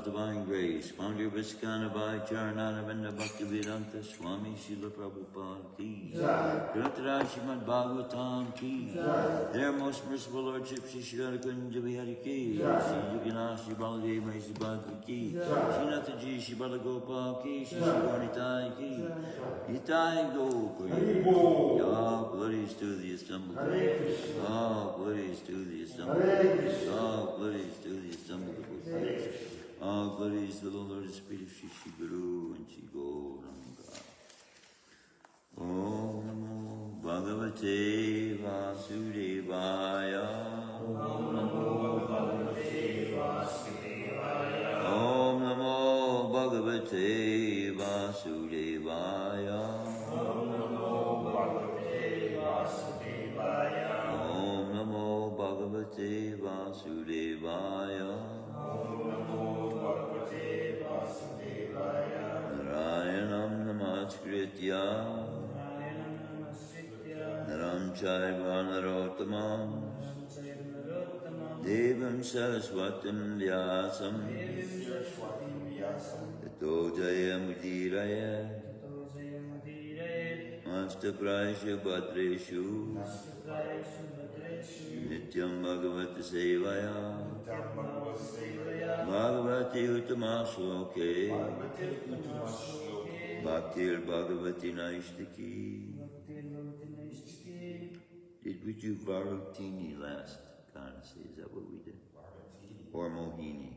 Divine grace, Pandya Viskana by Charananavinda Bhaktivedanta Swami Srila Prabhupada ki. Grantara Shrimadbhagavatam ki. Their most merciful Lordship Shri Shrikunja Vihari ki. Shri Yugana Shri Baladeva Shri Bhakti ki. Shri Nathaji Shri Balagopal ki. Shri Shri ki. Itai Go. All glories to the assembled. All glories to the assembled. All glories to the assembled. All glories to the Lord and Spirit of Shri Guru and Shri Gauranga. Om Namo Bhagavate Vasudevaya. Om Namo Bhagavate Vasudevaya. Om Namo Bhagavate Bhagavate Vasudevaya. Om Namo Bhagavate Vasudevaya. Om Namo Bhagavate Vasudevaya. Om Namo Bhagavate Vasudevaya. Narayanam Namaskritya Naram Chaiva Narottamam Devam Saraswatim Vyasam Tato Jayamudiraye Mastaprayashu Bhadreshu Nityam Bhagavata Sevaya Bhagavati Uttama Shloke Bhaktir Bhagavati Naishtaki. Did we do Varutini last Kanasi? Is that what we did? Or Mohini?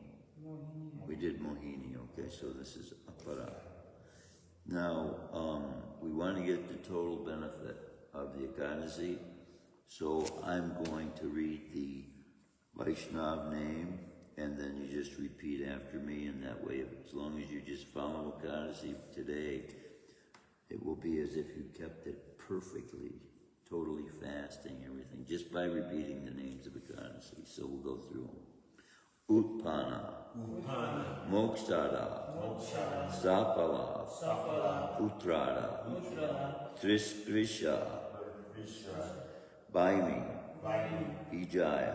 We did Mohini, okay, so this is Apara. Now, we want to get the total benefit of the Ekadasi, so I'm going to read the Vaishnav name, and then you just repeat after me, and that way, as long as you just follow Ekadasi today, it will be as if you kept it perfectly, totally fasting, everything, just by repeating the names of Ekadasi. So we'll go through them. Utpana, Mokshada, Sapala, Utrada, Trisprisha, Baimi, Vijaya,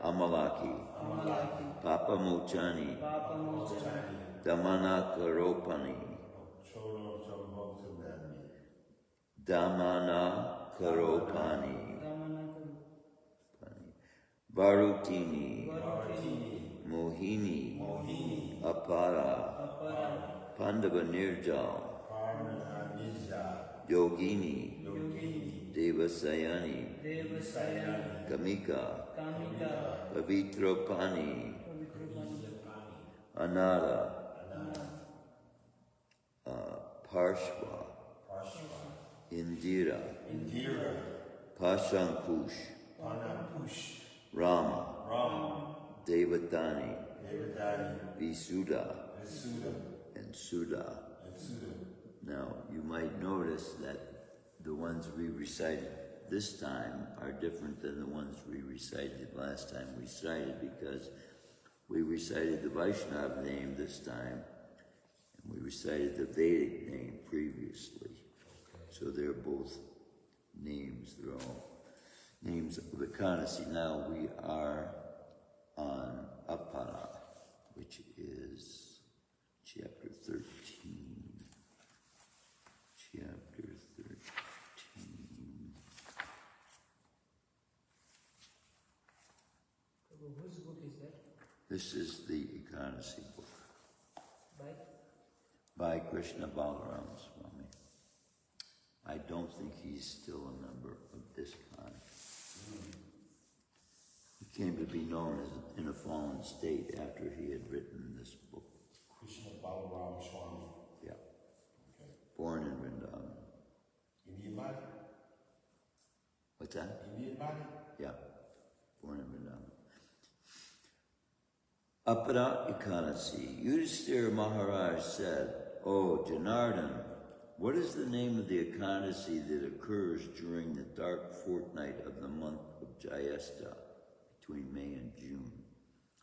Amalaki, Papamochani, Damanakaropani, Damanakaropani, Varutini, Mohini, Apara, Pandava Nirjal, Yogini, Devasayani, Kamika, Pavitropani, Anada, Parshva, Indira, Pashankush, Rama, Devatani, Visuddha, and Sudha. Now, you might notice that the ones we recited this time are different than the ones we recited last time we recited, because we recited the Vaishnav name this time, and we recited the Vedic name previously. So they're both names, they're all names of the Ekadasi. Now we are on Apara, which is chapter 13. Chapter 13. Whose book is that? This is the Ekadasi book. By? By Krishna Balaram Swami. I don't think he's still a member of this kind. He came to be known as in a fallen state after he had written this book. Krishna Balaram Swami. Yeah. Okay. Born in Vrindavan. Indian body? What's that? Indian body? Yeah. Born in Vrindavan. Apara Ekadasi. Yudhisthira Maharaj said, "Oh, Janardhan, what is the name of the Ekadasi that occurs during the dark fortnight of the month of Jyesta, between May and June?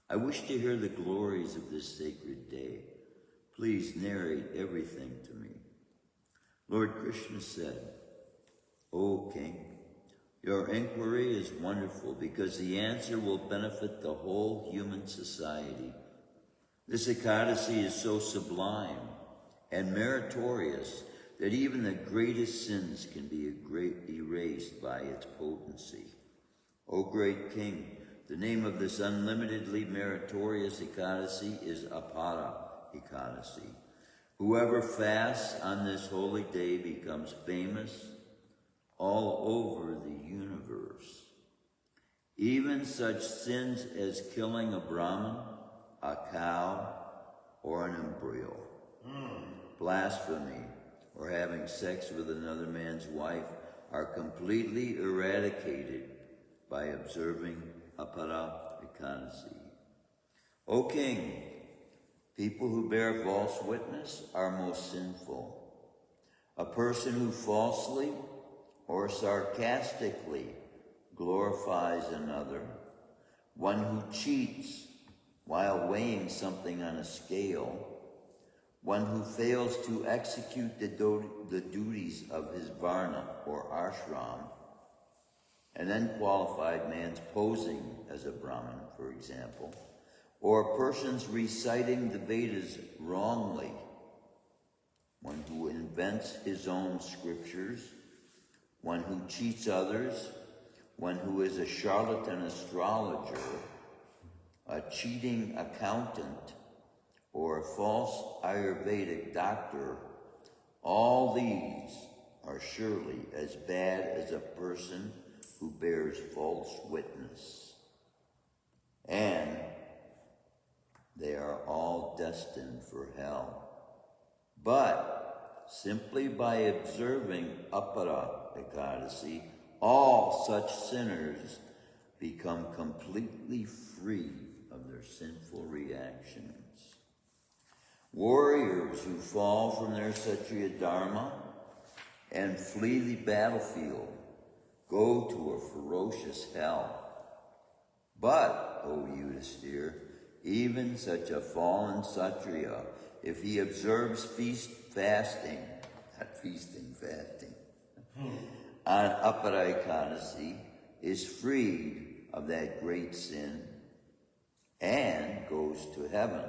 I wish to hear the glories of this sacred day. Please narrate everything to me." Lord Krishna said, "O King, your inquiry is wonderful because the answer will benefit the whole human society. This Ekadasi is so sublime and meritorious that even the greatest sins can be erased by its potency. O great King, the name of this unlimitedly meritorious Ekadasi is Apara Ekadasi. Whoever fasts on this holy day becomes famous all over the universe. Even such sins as killing a Brahmin, a cow, or an embryo, blasphemy, or having sex with another man's wife are completely eradicated by observing Apara Ekadasi. O King, People who bear false witness are most sinful. A person who falsely or sarcastically glorifies another, one who cheats while weighing something on a scale, one who fails to execute the duties of his varna or ashram, an unqualified man's posing as a Brahmin, for example, or persons reciting the Vedas wrongly, one who invents his own scriptures, one who cheats others, one who is a charlatan astrologer, a cheating accountant, or a false Ayurvedic doctor, all these are surely as bad as a person who bears false witness. And they are all destined for hell. But simply by observing Apara Ekadasi, all such sinners become completely free of their sinful reactions. Warriors who fall from their Kshatriya Dharma and flee the battlefield go to a ferocious hell. But, O Yudhisthira, even such a fallen Kshatriya, if he observes fasting, on Apara Ekadasi, is freed of that great sin and goes to heaven.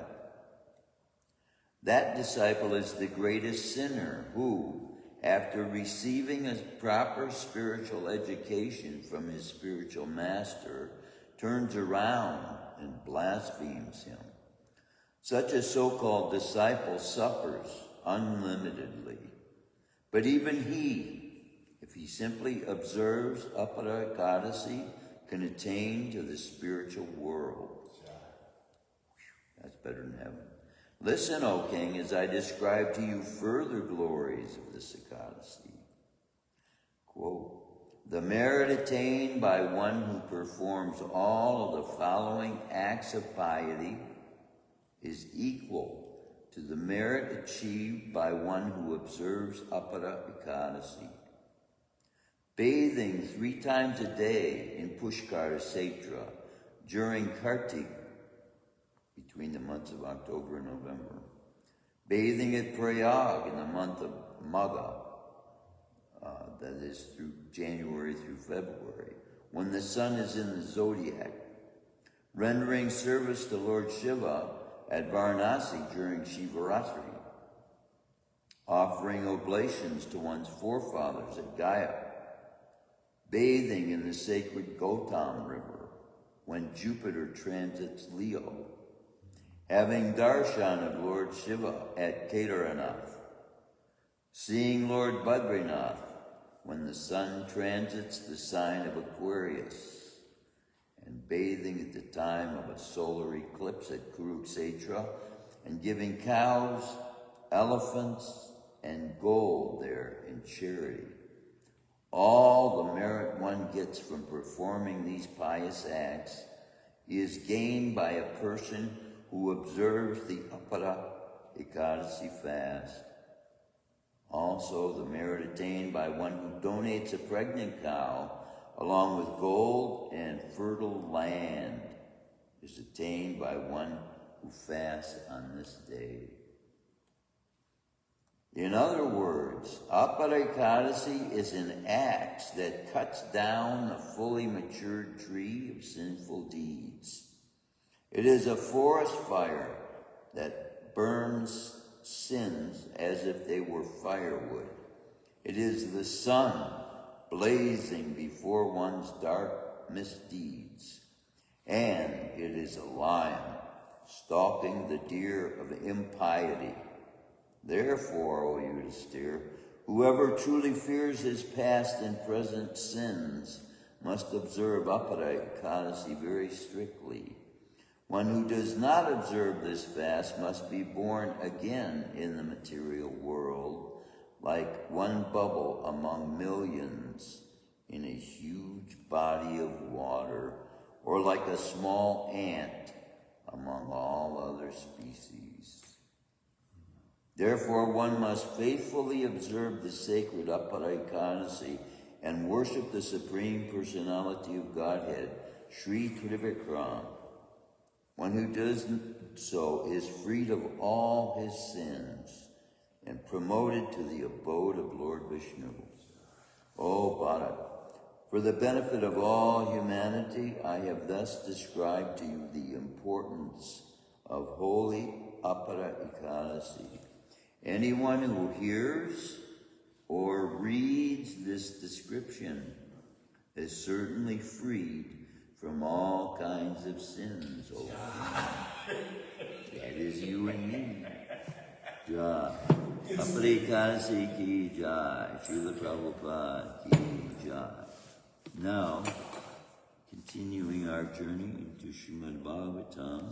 That disciple is the greatest sinner who, after receiving a proper spiritual education from his spiritual master, turns around and blasphemes him. Such a so-called disciple suffers unlimitedly. But even he, if he simply observes Apara Ekadasi, can attain to the spiritual world. That's better than heaven. Listen, O king, as I describe to you further glories of this Ekadasi. Quote, the merit attained by one who performs all of the following acts of piety is equal to the merit achieved by one who observes Apara Ekadasi. Bathing 3 times a day in Pushkar Kshetra during Kartik, between the months of October and November. Bathing at Prayag in the month of Magha, that is through January through February, when the sun is in the zodiac. Rendering service to Lord Shiva at Varanasi during Shivaratri. Offering oblations to one's forefathers at Gaya. Bathing in the sacred Gautam River when Jupiter transits Leo. Having darshan of Lord Shiva at Kedaranath. Seeing Lord Badrinath when the sun transits the sign of Aquarius. And bathing at the time of a solar eclipse at Kurukshetra, and giving cows, elephants, and gold there in charity. All the merit one gets from performing these pious acts is gained by a person who observes the Apara Ekadasi fast. Also, the merit attained by one who donates a pregnant cow along with gold and fertile land is attained by one who fasts on this day. In other words, Apara Ekadasi is an axe that cuts down the fully matured tree of sinful deeds. It is a forest fire that burns sins as if they were firewood. It is the sun blazing before one's dark misdeeds. And it is a lion stalking the deer of impiety. Therefore, O Yudhisthira, whoever truly fears his past and present sins must observe Apara Ekadasi very strictly. One who does not observe this fast must be born again in the material world, like one bubble among millions in a huge body of water, or like a small ant among all other species. Therefore, one must faithfully observe the sacred Aparaykanasi and worship the Supreme Personality of Godhead, Sri Trivikram. One who does so is freed of all his sins and promoted to the abode of Lord Vishnu. O Bharat, for the benefit of all humanity, I have thus described to you the importance of holy Apara Ekadasi. Anyone who hears or reads this description is certainly freed from all kinds of sins. Oh, that is you and me. Jai. Apara Ekadasi ki jai. Srila Prabhupada ki jai. Now, continuing our journey into Shrimadbhagavatam,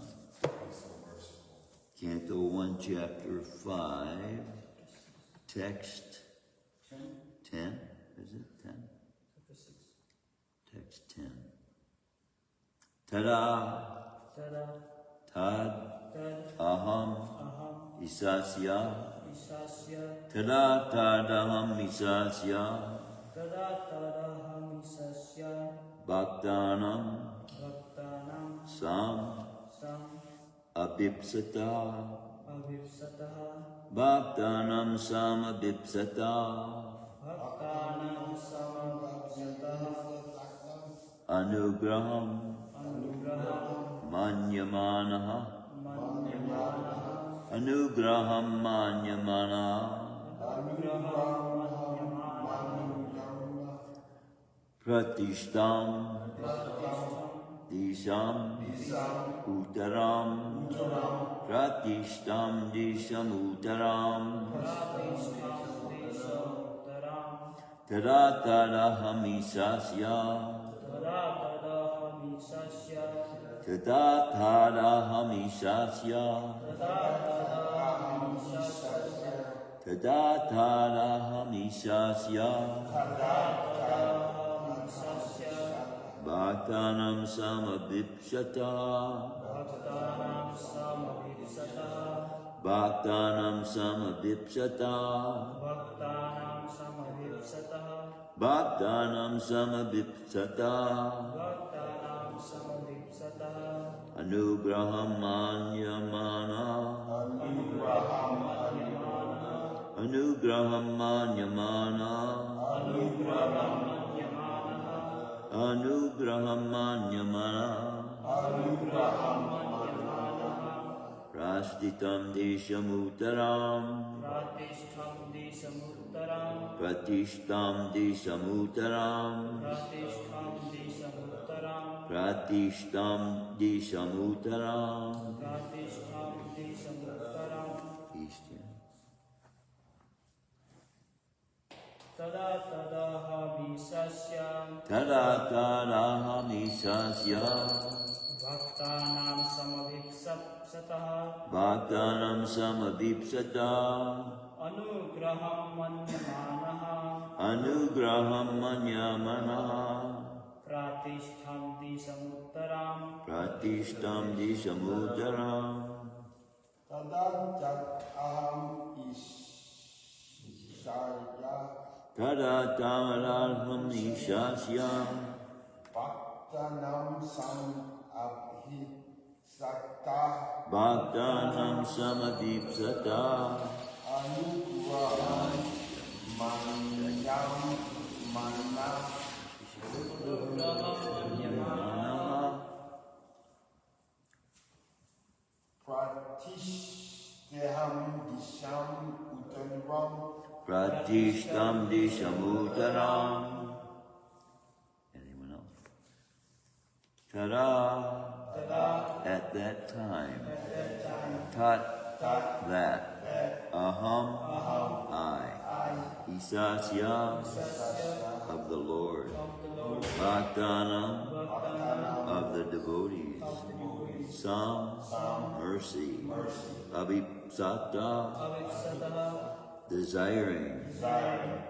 Canto 1, Chapter 5, Text 10, is it 10? Text 10. Tada, tad, aham, isasya, tada, tad, aham, isasya, Bhaktanam Sam Abhipsata Bhaktanam Sam Abhipsata Anugraham Manyamanaha Anugraham Manyamanaha Pratishtam Disham Uttaram Pratishtam Disham Uttaram Tadataraham Isasya Tadataraham Isasya Tadataraham Isasya Bhaktanam samabhipsata Bhaktanam samabhipsata Bhaktanam samabhipsata Anugraham manyamana Anugraham manyamana Anugraham manyamana Prastitam deshamutaram Pratishtam deshamutaram Pratishtam deshamutaram Tada tadahamisasya Bhaktanam samabhipsata Anugraham manyamanaha Pratishtam disamutaram Tada tamaraham ishasya Bhaktanam samabhipsata Bhaktanam samabhipsata Anugraham manyamana Pratishtam disham uttaram Pratishtam dishamutaram. Anyone else? Tada. At that time. Tat. That. Aham. I. Isasya. Of the Lord. Bhaktanam. Of the devotees. Sam. Mercy. Abhipsata. Desiring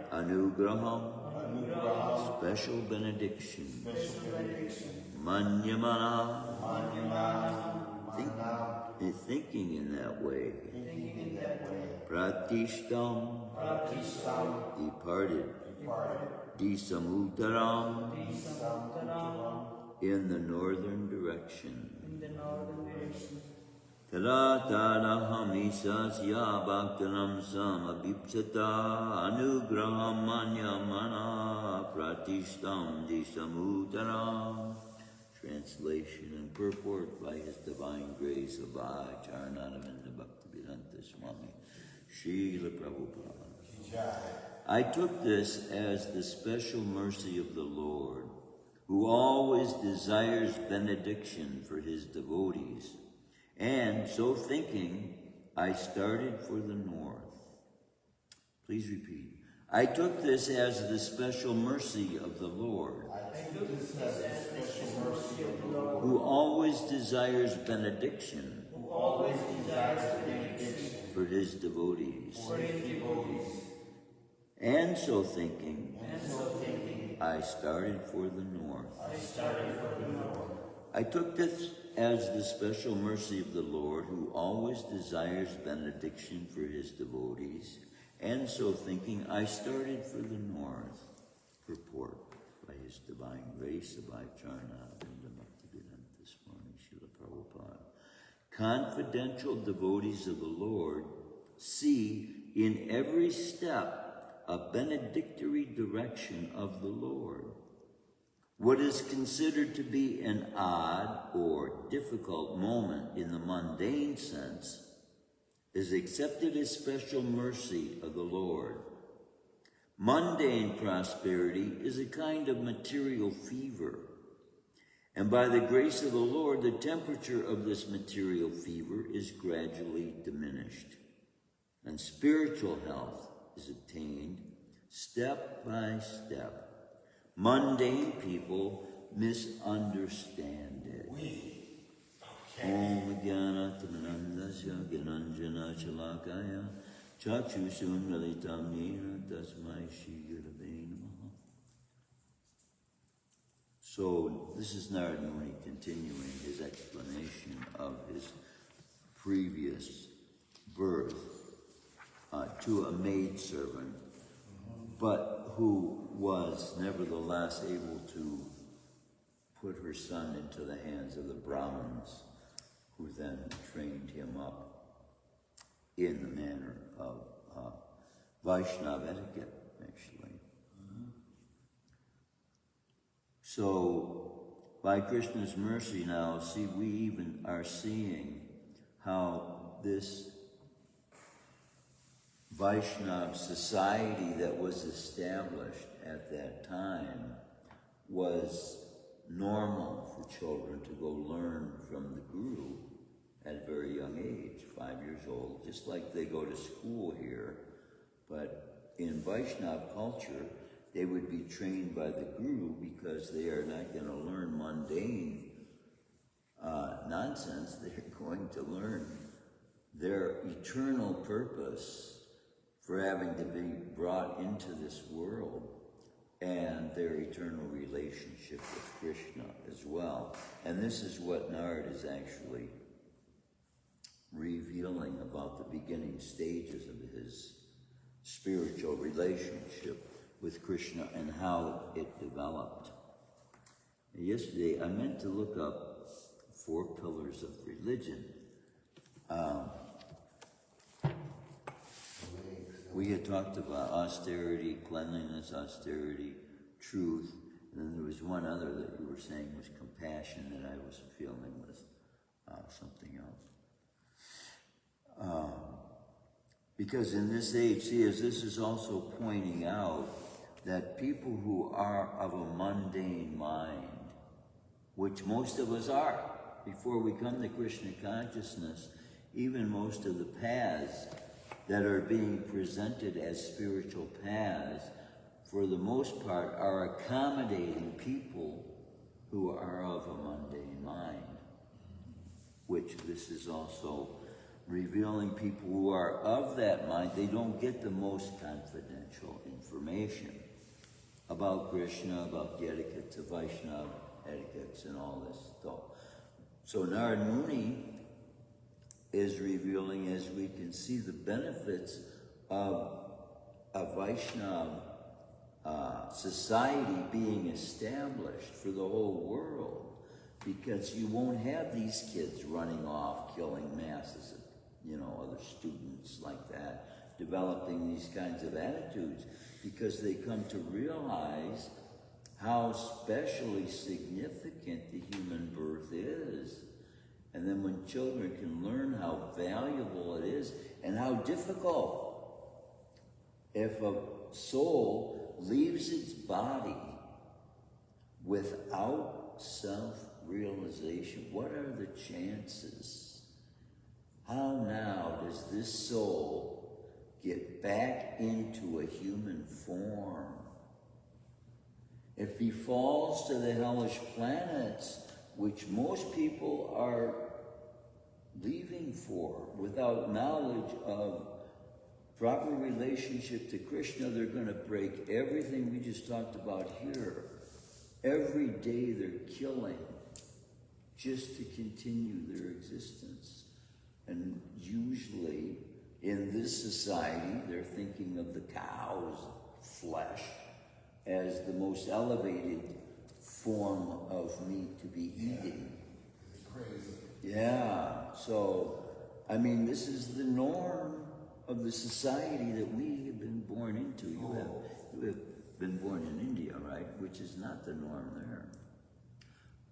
Anugraham, special benediction, Manyamana, thinking in that way. thinking in that way. Pratishtam, Pratistam, departed. departed. Disamutaram, Samutaram, in the northern direction. in the northern direction. Tadatadahamisasya bhaktanam samabhipsata anugraham manyamana pratishtam disamutaram. Translation and purport by His Divine Grace of Acharnanavinda Bhaktivedanta Swami Srila Prabhupada. I took this as the special mercy of the Lord, who always desires benediction for His devotees, and so thinking, I started for the north. Please repeat. I took this as the special mercy of the Lord, who always desires benediction for His devotees. And so thinking, I started for the north. I took this as the special mercy of the Lord, who always desires benediction for His devotees. And so thinking, I started for the north. Purport by His Divine Grace of Acharnanavinda Bhaktivedanta Swami Srila Prabhupada. Confidential devotees of the Lord see in every step a benedictory direction of the Lord. What is considered to be an odd or difficult moment in the mundane sense is accepted as special mercy of the Lord. Mundane prosperity is a kind of material fever, and by the grace of the Lord, the temperature of this material fever is gradually diminished, and spiritual health is obtained step by step. Mundane people misunderstand it. Om Jnana Tamanandasya Gyananjana Chalakaya Chakshusum Lalitam Nina Tasmai Shri Gurave Namaha. So this is Narad Muni continuing his explanation of his previous birth to a maidservant, but who was nevertheless able to put her son into the hands of the Brahmins, who then trained him up in the manner of Vaishnava etiquette, actually. So, by Krishna's mercy now, we even are seeing how this Vaishnava society that was established at that time was normal for children to go learn from the Guru at a very young age, 5 years old, just like they go to school here. But in Vaishnava culture, they would be trained by the Guru because they are not going to learn mundane nonsense. They're going to learn their eternal purpose for having to be brought into this world and their eternal relationship with Krishna as well. And this is what Narad is actually revealing about the beginning stages of his spiritual relationship with Krishna and how it developed. Yesterday, I meant to look up 4 pillars of religion. We had talked about austerity, cleanliness, austerity, truth, and then there was one other that you were saying was compassion that I was feeling was something else. Because in this age, as this is also pointing out, that people who are of a mundane mind, which most of us are, before we come to Krishna consciousness, even most of the paths that are being presented as spiritual paths, for the most part, are accommodating people who are of a mundane mind, which this is also revealing people who are of that mind. They don't get the most confidential information about Krishna, about the etiquettes of Vaishnava etiquettes and all this stuff. So Narad Muni is revealing as we can see the benefits of a Vaishnava society being established for the whole world, because you won't have these kids running off, killing masses of, other students like that, developing these kinds of attitudes, because they come to realize how specially significant the human birth is. And then when children can learn how valuable it is and how difficult, if a soul leaves its body without self-realization, what are the chances? How now does this soul get back into a human form? If he falls to the hellish planets, which most people are leaving for without knowledge of proper relationship to Krishna, they're going to break everything we just talked about here. Every day they're killing just to continue their existence. And usually in this society, they're thinking of the cow's flesh as the most elevated form of meat to be eating. It's crazy. Yeah, so, this is the norm of the society that we have been born into. You have been born in India, right? Which is not the norm there.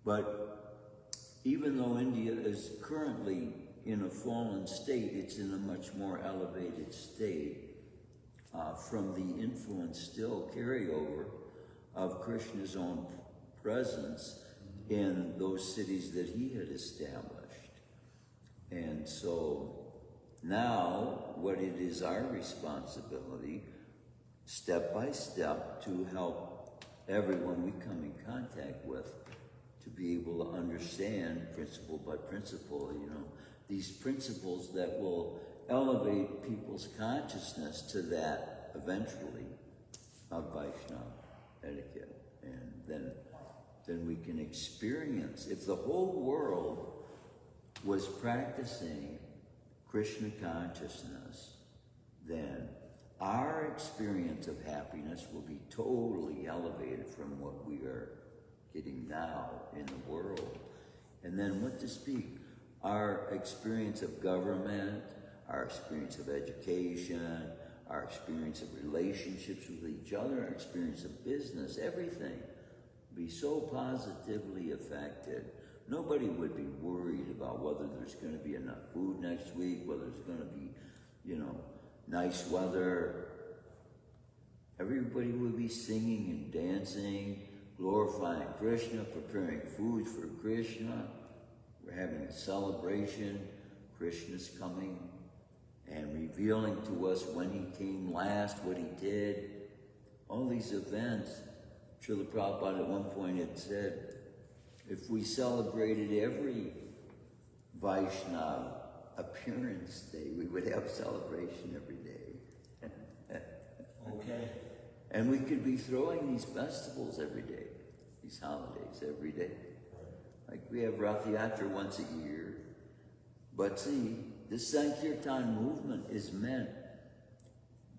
But even though India is currently in a fallen state, it's in a much more elevated state from the influence still carryover of Krishna's own presence in those cities that he had established. And so now what it is our responsibility, step by step, to help everyone we come in contact with to be able to understand principle by principle, these principles that will elevate people's consciousness to that eventually of Vaishnava etiquette. And then we can experience, if the whole world was practicing Krishna consciousness, then our experience of happiness will be totally elevated from what we are getting now in the world. And then what to speak? Our experience of government, our experience of education, our experience of relationships with each other, our experience of business, everything be so positively affected. Nobody would be worried about whether there's going to be enough food next week, whether there's going to be, nice weather. Everybody would be singing and dancing, glorifying Krishna, preparing food for Krishna. We're having a celebration. Krishna's coming and revealing to us when he came last, what he did. All these events. Srila Prabhupada at one point had said, if we celebrated every Vaishnava appearance day, we would have celebration every day. Okay. And we could be throwing these festivals every day, these holidays every day. Like we have Rath Yatra once a year. But see, the Sankirtan movement is meant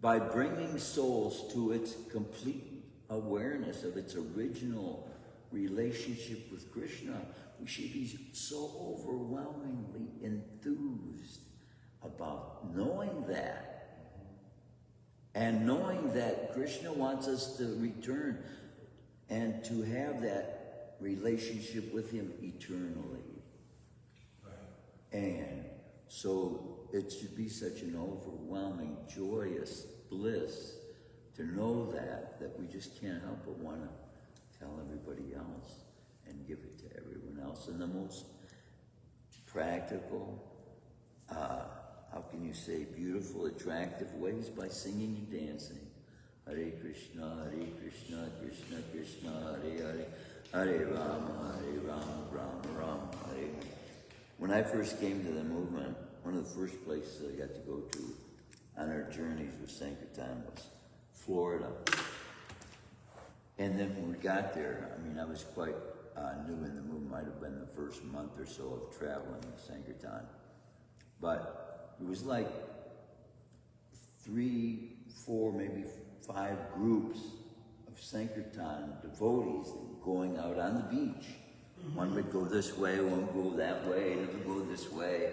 by bringing souls to its complete awareness of its original relationship with Krishna. We should be so overwhelmingly enthused about knowing that, and knowing that Krishna wants us to return and to have that relationship with him eternally. Right. And so it should be such an overwhelming, joyous bliss to know that we just can't help but want to tell everybody else and give it to everyone else in the most practical, how can you say, beautiful, attractive ways, by singing and dancing. Hare Krishna, Krishna Krishna, Hare Hare, Hare Rama, Rama Rama, Hare Hare. When I first came to the movement, one of the first places I got to go to on our journeys with Sankirtan was Florida. And then when we got there, I was quite new in the movement. Might have been the first month or so of traveling with Sankirtan. But it was like 3, 4, maybe 5 groups of Sankirtan devotees going out on the beach. One would go this way, one would go that way, another would go this way.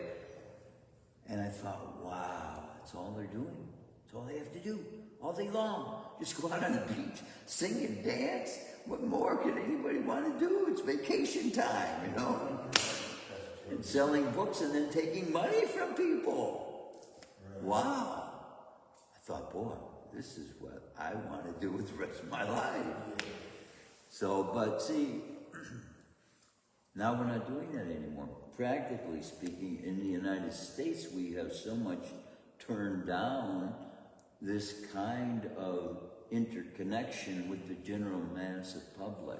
And I thought, wow, that's all they're doing. That's all they have to do, all day long. Just go out on the beach, sing and dance. What more can anybody want to do? It's vacation time, you know? And selling books and then taking money from people. Wow. I thought, boy, this is what I want to do with the rest of my life. So, but see, now we're not doing that anymore. Practically speaking, in the United States, we have so much turned down this kind of interconnection with the general mass of public.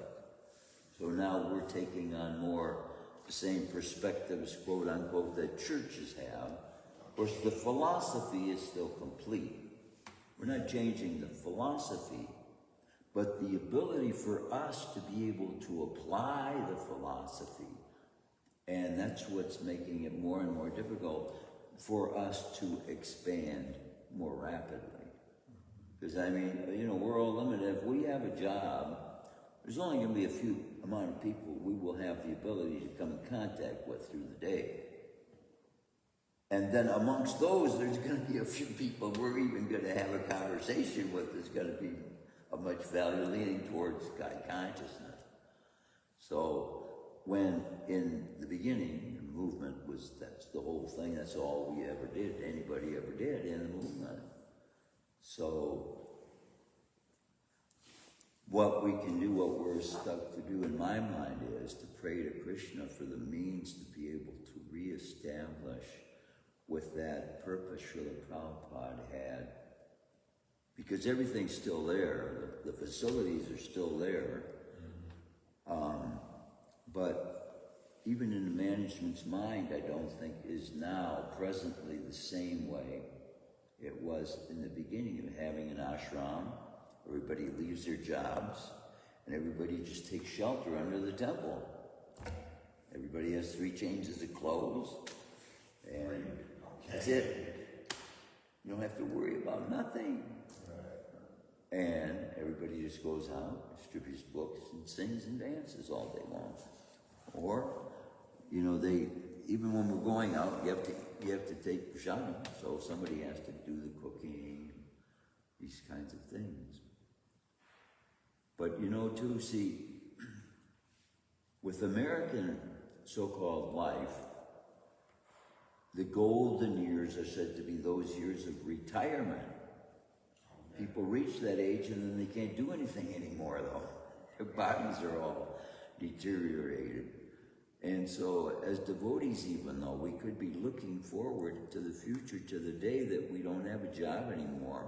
So now we're taking on more the same perspectives, quote unquote, that churches have. Of course, the philosophy is still complete. We're not changing the philosophy, but the ability for us to be able to apply the philosophy, and that's what's making it more and more difficult for us to expand more rapidly. Because I mean, you know, we're all limited. If we have a job, there's only going to be a few amount of people we will have the ability to come in contact with through the day. And then amongst those, there's going to be a few people we're even going to have a conversation with that's going to be of much value, leaning towards God consciousness. So when in the beginning, the movement was, that's the whole thing, that's all we ever did, anybody ever did in the movement. So what we can do, what we're stuck to do in my mind is to pray to Krishna for the means to be able to reestablish with that purpose Srila Prabhupada had. Because everything's still there, the facilities are still there, but even in the management's mind, I don't think is now presently the same way it was in the beginning of having an ashram. Everybody leaves their jobs, and everybody just takes shelter under the temple. Everybody has 3 changes of clothes, and that's it. You don't have to worry about nothing. And everybody just goes out, distributes books, and sings and dances all day long. Or, you know, even when we're going out, you have to take prashadam, so somebody has to do the cooking, these kinds of things. But you know, too, see, with American so-called life, the golden years are said to be those years of retirement. People reach that age and then they can't do anything anymore, though. Their bodies are all deteriorated. And so, as devotees even though, we could be looking forward to the future, to the day that we don't have a job anymore,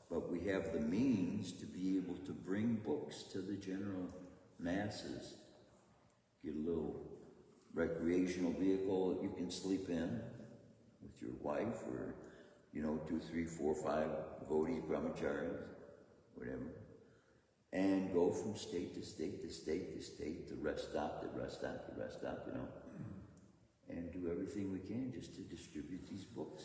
but we have the means to be able to bring books to the general masses. Get a little recreational vehicle that you can sleep in with your wife, or, you know, 2, 3, 4, 5 devotees, brahmacharis, whatever, and go from state to state to state to state, to rest stop to rest stop to rest stop, you know, and do everything we can just to distribute these books.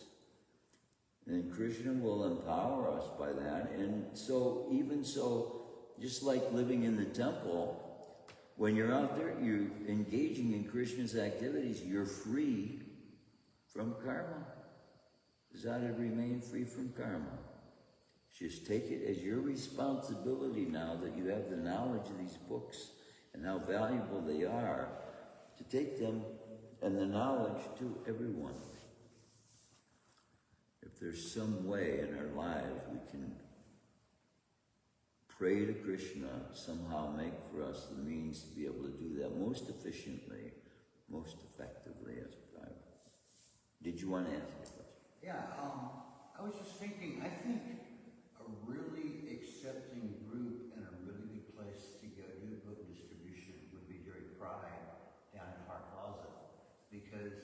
And Krishna will empower us by that. And so, even so, just like living in the temple, when you're out there, you're engaging in Krishna's activities, you're free from karma. Desire to remain free from karma. Just take it as your responsibility now that you have the knowledge of these books and how valuable they are, to take them and the knowledge to everyone. If there's some way in our lives we can pray to Krishna, somehow make for us the means to be able to do that most efficiently, most effectively as a private. Did you want to ask a question? Yeah, I was just thinking, I think a really accepting group and a really good place to go do book distribution would be Jerry Pride down at Hart Plaza, because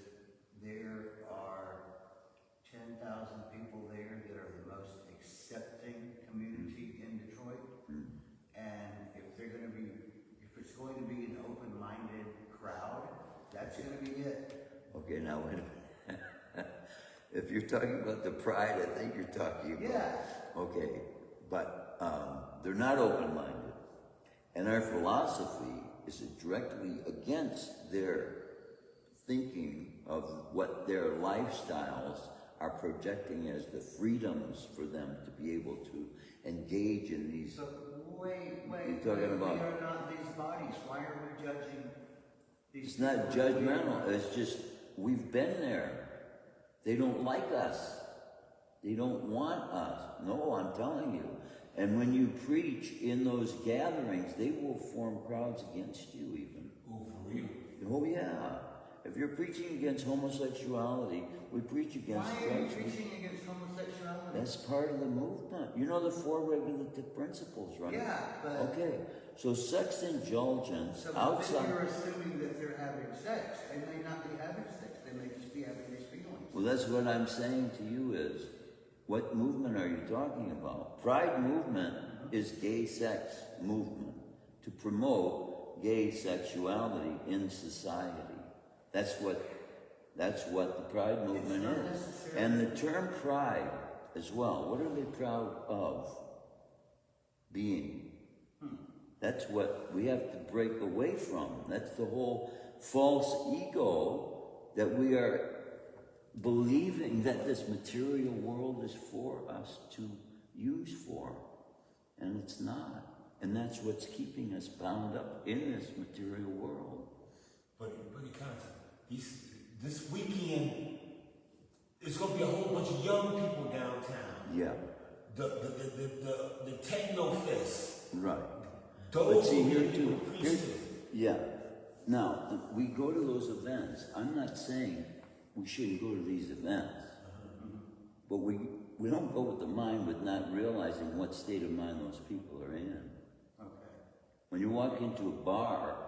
there are 10,000 people there that are the most accepting community in Detroit. And if it's going to be an open-minded crowd, that's going to be it. Okay, now wait a minute. If you're talking about the pride, I think you're talking about. Yeah. Okay, but they're not open-minded. And our philosophy is directly against their thinking of what their lifestyles are projecting as the freedoms for them to be able to engage in these. So wait, You're talking about. we are not these bodies. Why are we judging these? It's not judgmental. It's just we've been there. They don't like us. They don't want us. No, I'm telling you. And when you preach in those gatherings, they will form crowds against you even. Oh, for real? Oh yeah. If you're preaching against homosexuality, we preach against Why are you drugs. preaching against homosexuality? That's part of the movement. You know the 4 regulative principles, right? Yeah, but Okay. So sex indulgence so outside. then you're assuming that they're having sex. They may not be having sex. They may just be having these feelings. Well, that's what I'm saying to you is, what movement are you talking about? Pride movement is gay sex movement to promote gay sexuality in society. That's what the pride movement is. And the term pride as well, what are they proud of? Being. That's what we have to break away from. That's the whole false ego that we are believing that this material world is for us to use for. And it's not. And that's what's keeping us bound up in this material world. But this weekend, it's going to be a whole bunch of young people downtown. Yeah. The Techno Fest. Right. Those But see, will here be too. appreciated. Yeah. Now, we go to those events. I'm not saying we shouldn't go to these events. But we don't go with the mind with not realizing what state of mind those people are in. Okay. When you walk into a bar,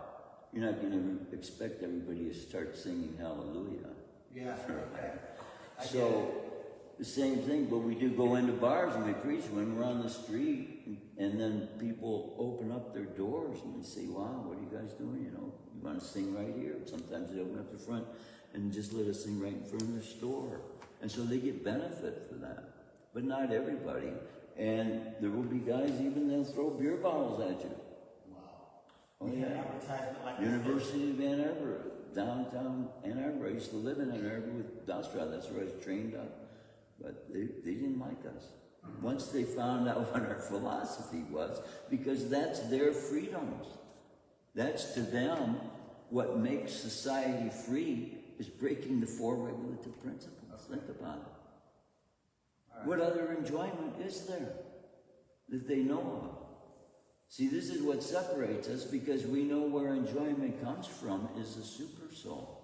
you're not going to expect everybody to start singing hallelujah. Yeah. Okay. So, the same thing, but we do go into bars and we preach when we're on the street, and then people open up their doors and they say, wow, what are you guys doing? You know, you want to sing right here? Sometimes they open up the front and just let us sing right in front of their store. And so they get benefit for that. But not everybody. And there will be guys, even they'll throw beer bottles at you. Wow. Oh yeah. Advertisement like University of Ann Arbor, downtown Ann Arbor. I used to live in Ann Arbor with Dostra. That's where I was trained up. But they didn't like us. Once they found out what our philosophy was, because that's their freedoms. That's to them what makes society free is breaking the 4 regulative principles. Think about it. Right. What other enjoyment is there that they know of? See, this is what separates us, because we know where enjoyment comes from is the super soul.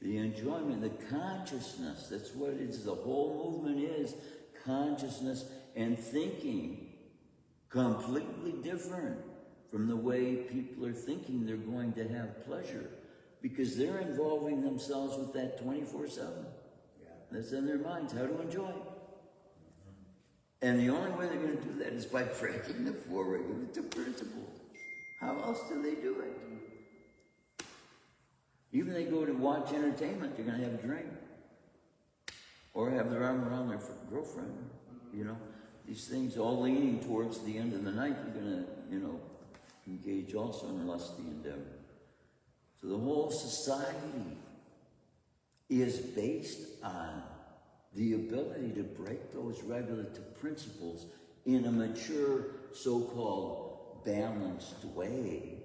The enjoyment, the consciousness, that's what it is. The whole movement is consciousness and thinking completely different from the way people are thinking they're going to have pleasure, because they're involving themselves with that 24/7. That's in their minds, how to enjoy. And the only way they're going to do that is by breaking the 4 regulative principles. How else do they do it? Even they go to watch entertainment, they're going to have a drink. Or have their arm around their girlfriend. You know, these things all leaning towards the end of the night, they're going to, engage also in lusty endeavor. So the whole society is based on the ability to break those regulative principles in a mature, so-called balanced way,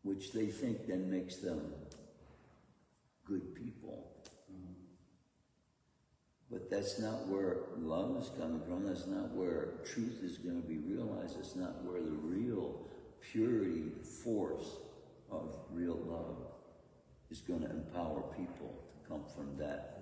which they think then makes them good people. But that's not where love is coming from. That's not where truth is going to be realized. It's not where the real purity, force of real love is going to empower people to come from that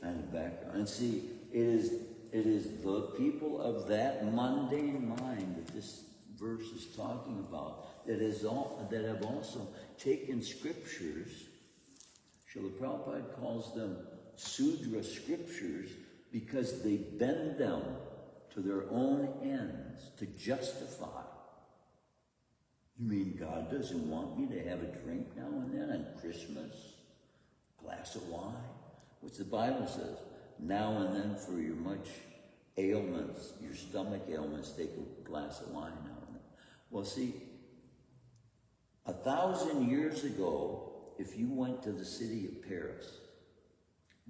kind of background. And see, it is the people of that mundane mind that this verse is talking about that have also taken scriptures. Srila Prabhupada calls them Sudra scriptures because they bend them to their own ends to justify. You mean God doesn't want me to have a drink now and then on Christmas? Glass of wine? which the Bible says, now and then for your much ailments, your stomach ailments, take a glass of wine now and then. Well, see, 1,000 years ago, if you went to the city of Paris,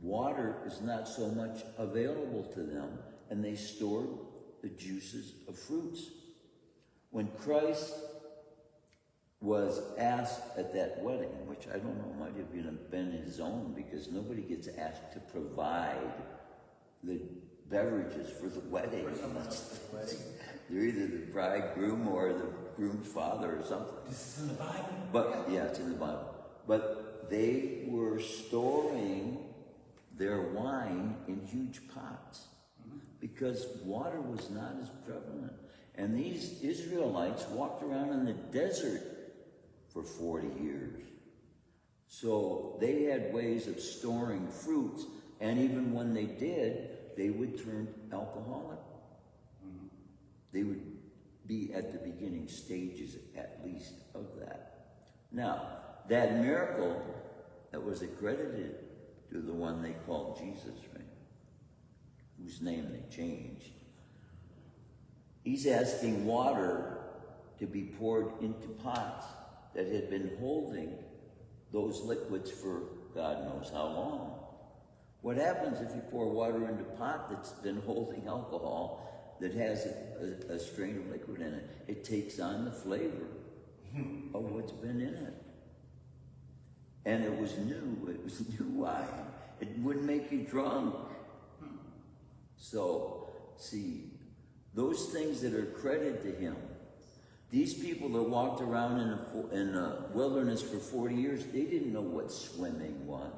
water is not so much available to them, and they stored the juices of fruits. When Christ was asked at that wedding, which I don't know, might have been his own, because nobody gets asked to provide the beverages for the wedding. They're either the bridegroom or the groom's father or something. This is in the Bible? But yeah, it's in the Bible. But they were storing their wine in huge pots because water was not as prevalent. And these Israelites walked around in the desert for 40 years. So they had ways of storing fruits, and even when they did, they would turn alcoholic. They would be at the beginning stages, at least, of that. Now, that miracle that was accredited to the one they called Jesus, right? Whose name they changed. He's asking water to be poured into pots that had been holding those liquids for God knows how long. What happens if you pour water into a pot that's been holding alcohol that has a strain of liquid in it? It takes on the flavor of what's been in it. And it was new wine. It wouldn't make you drunk. So, see, those things that are credited to him, these people that walked around in a wilderness for 40 years, they didn't know what swimming was.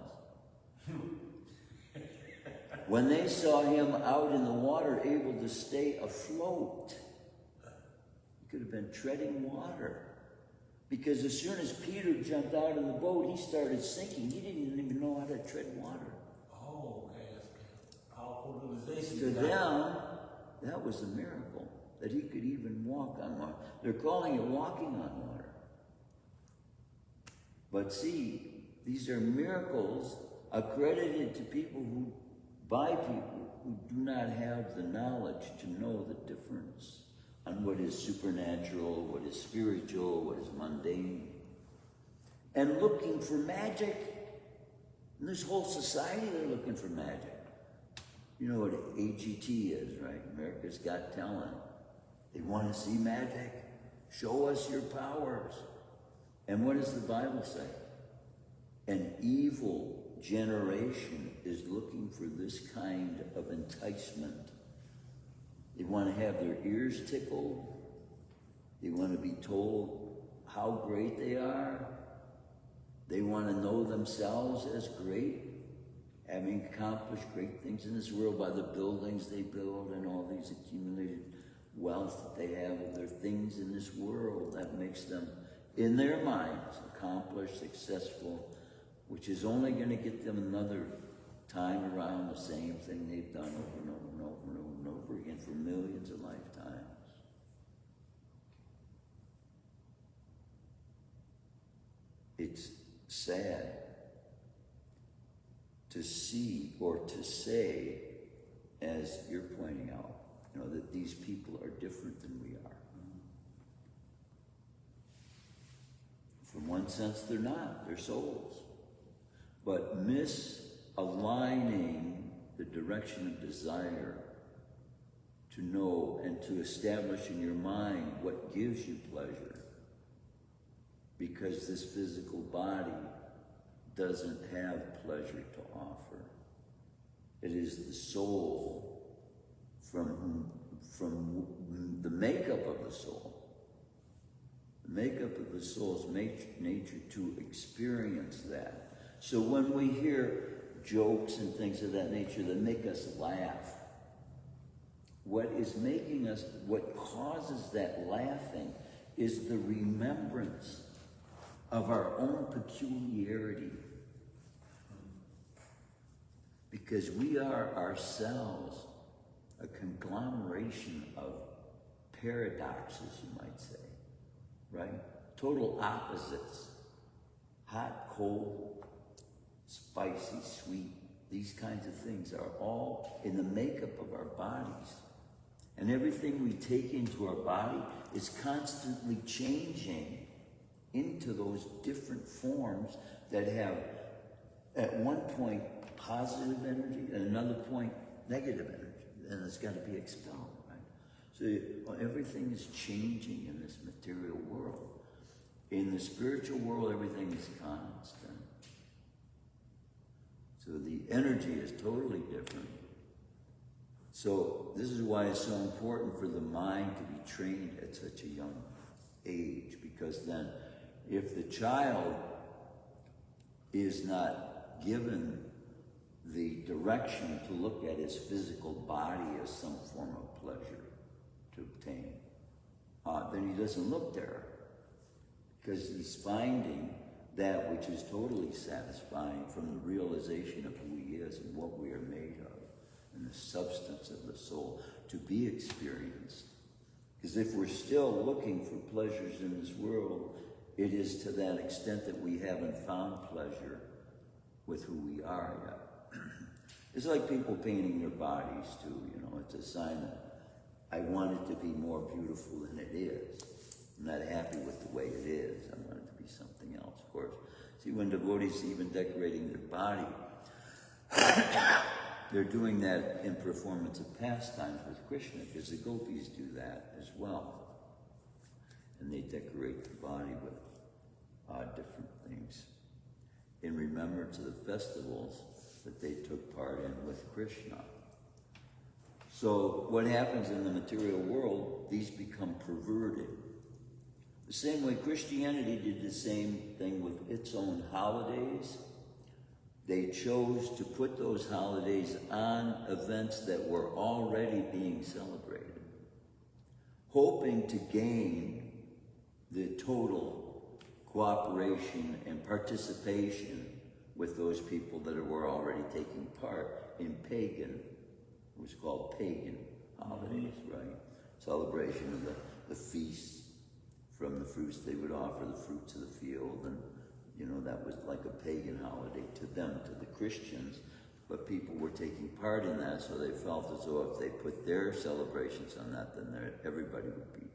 When they saw him out in the water, able to stay afloat, he could have been treading water. Because as soon as Peter jumped out in the boat, he started sinking. He didn't even know how to tread water. Oh, okay. That's powerful realization. To them, that was a miracle, that he could even walk on water. They're calling it walking on water. But see, these are miracles accredited to people who, by people who do not have the knowledge to know the difference on what is supernatural, what is spiritual, what is mundane, and looking for magic. In this whole society, they're looking for magic. You know what AGT is, right? America's Got Talent. They want to see magic. Show us your powers. And what does the Bible say? An evil generation is looking for this kind of enticement. They want to have their ears tickled. They want to be told how great they are. They want to know themselves as great, having accomplished great things in this world by the buildings they build and all these accumulated wealth that they have of their things in this world. That makes them, in their minds, accomplished, successful, which is only going to get them another time around the same thing they've done over and over and over and over and over again for millions of lifetimes. It's sad to see or to say, as you're pointing out, you know, that these people are different than we are. From one sense, they're not. They're souls. But misaligning the direction of desire to know and to establish in your mind what gives you pleasure, because this physical body doesn't have pleasure to offer. It is the soul from the makeup of the soul. The makeup of the soul's nature to experience that. So when we hear jokes and things of that nature that make us laugh, what causes that laughing is the remembrance of our own peculiarity. Because we are ourselves a conglomeration of paradoxes, you might say, right? Total opposites. Hot, cold, spicy, sweet, these kinds of things are all in the makeup of our bodies. And everything we take into our body is constantly changing into those different forms that have, at one point, positive energy, at another point, negative energy. And it's got to be expelled, right? So everything is changing in this material world. In the spiritual world, everything is constant. So the energy is totally different. So this is why it's so important for the mind to be trained at such a young age, because then if the child is not given the direction to look at his physical body as some form of pleasure to obtain, then he doesn't look there, because he's finding that which is totally satisfying from the realization of who he is and what we are made of, and the substance of the soul to be experienced. Because if we're still looking for pleasures in this world, it is to that extent that we haven't found pleasure with who we are yet. It's like people painting their bodies too, it's a sign that I want it to be more beautiful than it is. I'm not happy with the way it is. I want it to be something else, of course. See, when devotees even decorating their body, they're doing that in performance of pastimes with Krishna, because the gopis do that as well. And they decorate the body with different things in remembrance of the festivals that they took part in with Krishna. So what happens in the material world, these become perverted. The same way Christianity did the same thing with its own holidays. They chose to put those holidays on events that were already being celebrated, hoping to gain the total cooperation and participation with those people that were already taking part in pagan, it was called pagan holidays, right? Celebration of the feasts from the fruits they would offer, the fruits of the field, and that was like a pagan holiday to them, to the Christians, but people were taking part in that, so they felt as though if they put their celebrations on that, then everybody would be.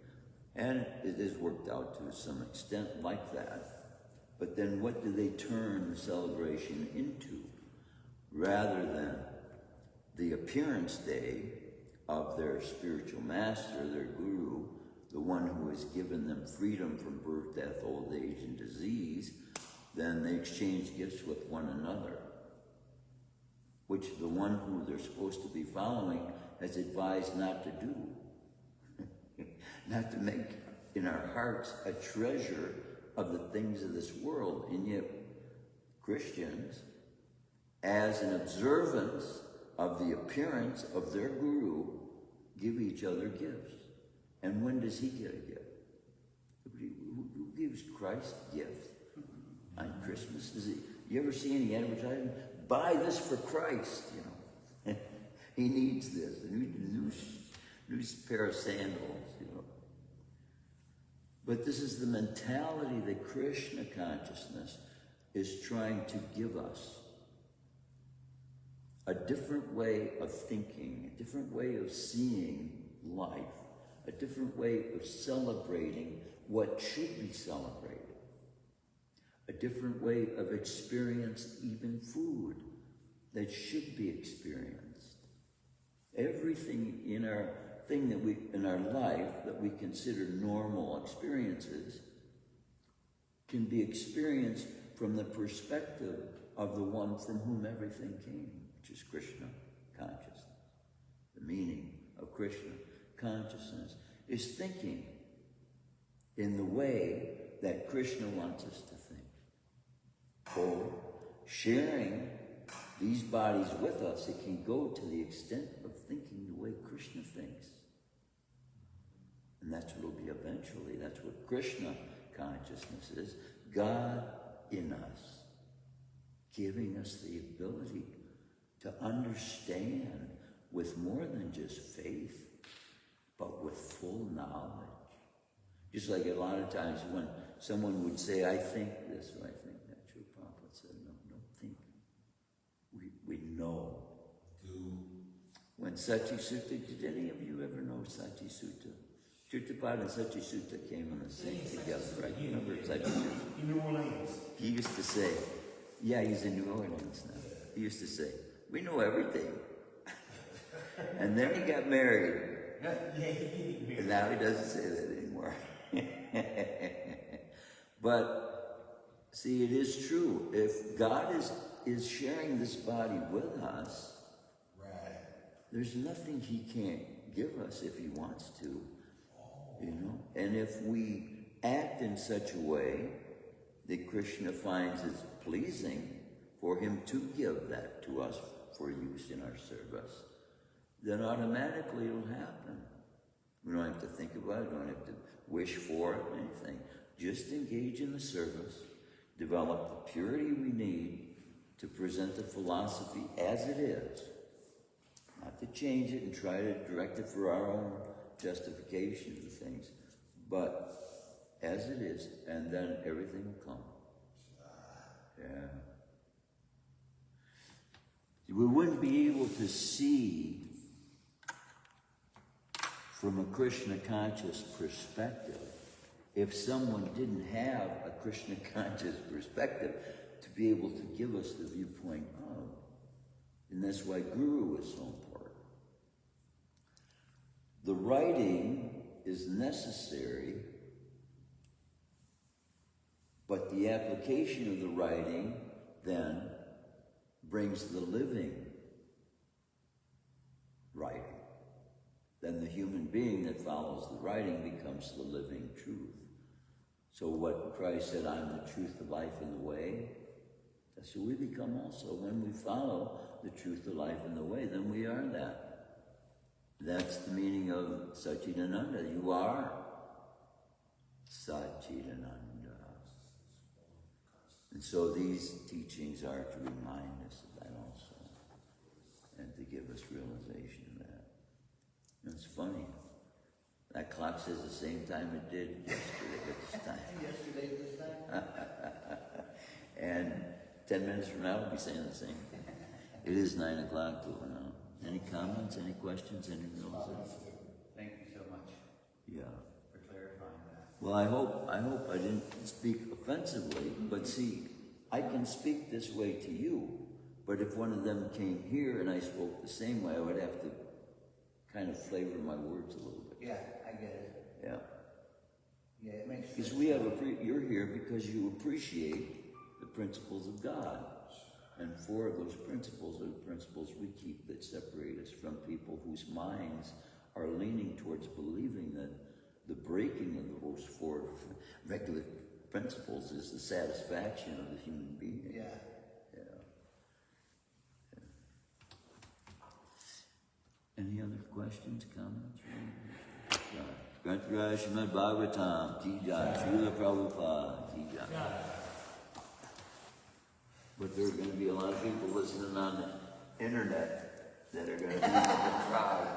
And it is worked out to some extent like that. But then what do they turn the celebration into? Rather than the appearance day of their spiritual master, their guru, the one who has given them freedom from birth, death, old age, and disease, then they exchange gifts with one another, which the one who they're supposed to be following has advised not to do. Not to make in our hearts a treasure of the things of this world. And yet Christians, as an observance of the appearance of their guru, give each other gifts. And when does he get a gift? Who gives Christ gifts on Christmas? You ever see any advertising? Buy this for Christ, He needs this. A new pair of sandals, But this is the mentality that Krishna consciousness is trying to give us. A different way of thinking, a different way of seeing life, a different way of celebrating what should be celebrated, a different way of experience even food that should be experienced. Everything in our in our life that we consider normal experiences can be experienced from the perspective of the one from whom everything came, which is Krishna consciousness. The meaning of Krishna consciousness is thinking in the way that Krishna wants us to think. Or sharing these bodies with us, it can go to the extent of thinking the way Krishna thinks. And that's what it'll be eventually. That's what Krishna consciousness is. God in us, giving us the ability to understand with more than just faith, but with full knowledge. Just like a lot of times when someone would say, I think this or I think that, your Prabhupada said, no, don't think. We No. Do. When Sachi Sutta, did any of you ever know Sachi Sutta? Chirtapada and Sachi Sutta came in the same together, right? Yeah, Remember yeah. Sachi Sutta? In New Orleans. He used to say, yeah, he's in New Orleans now. He used to say, we know everything. And then he got married. Yeah, he did. And now he doesn't say that anymore. But see, it is true. If God is sharing this body with us, Right. there's nothing he can't give us if he wants to. You know? And if we act in such a way that Krishna finds it pleasing for him to give that to us for use in our service, then automatically it'll happen. We don't have to think about it, we don't have to wish for it, anything. Just engage in the service, develop the purity we need to present the philosophy as it is, not to change it and try to direct it for our own justification and things, but as it is, and then everything will come. Yeah. We wouldn't be able to see from a Krishna conscious perspective if someone didn't have a Krishna conscious perspective to be able to give us the viewpoint of. And that's why Guru is so important. The writing is necessary, but the application of the writing then brings the living writing. Then the human being that follows the writing becomes the living truth. So what Christ said, I'm the truth, the life, and the way, that's who we become also. When we follow the truth, the life, and the way, then we are that. That's the meaning of Satchidananda. You are Satchidananda. And so these teachings are to remind us of that also, and to give us realization of that. And it's funny, that clock says the same time it did yesterday at this time. Yesterday at this time? And 10 minutes from now, we'll be saying the same thing. It is 9 o'clock till now. Any comments, any questions, any realizations? Thank you so much Yeah. for clarifying that. Well, I hope I didn't speak offensively, but see, I can speak this way to you, but if one of them came here and I spoke the same way, I would have to kind of flavor my words a little bit. Yeah, I get it. Yeah. Yeah, it makes sense. Because we have you're here because you appreciate the principles of God. And 4 of those principles are the principles we keep that separate us from people whose minds are leaning towards believing that the breaking of those 4 regular principles is the satisfaction of the human being. Yeah. Yeah. Any other questions, comments? Grantaraj Shrimadbhagavatam, Ki Jai, Srila Prabhupada, Ki Jai. But there are going to be a lot of people listening on the internet that are going to be in the crowd.